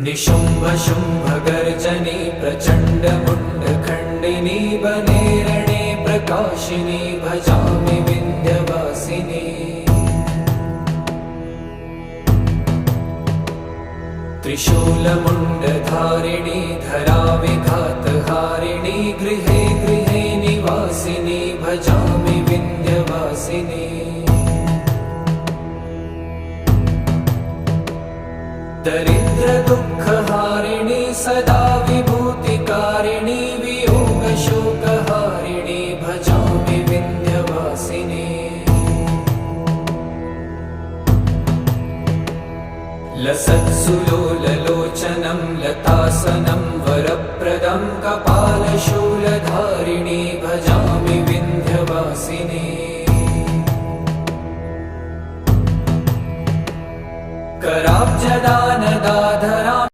निशुम्भ शुम्भ गर्जनी प्रचण्ड मुण्ड खण्डिनी बने रणे प्रकाशिनी भजामि विन्ध्यवासिनी। त्रिशूलमुण्डधारिणी धराविघातहारिणी गृहे गृहे निवासिनी भजामि विन्ध्यवासिनी। दरिद्र दुःखहारिणी सदा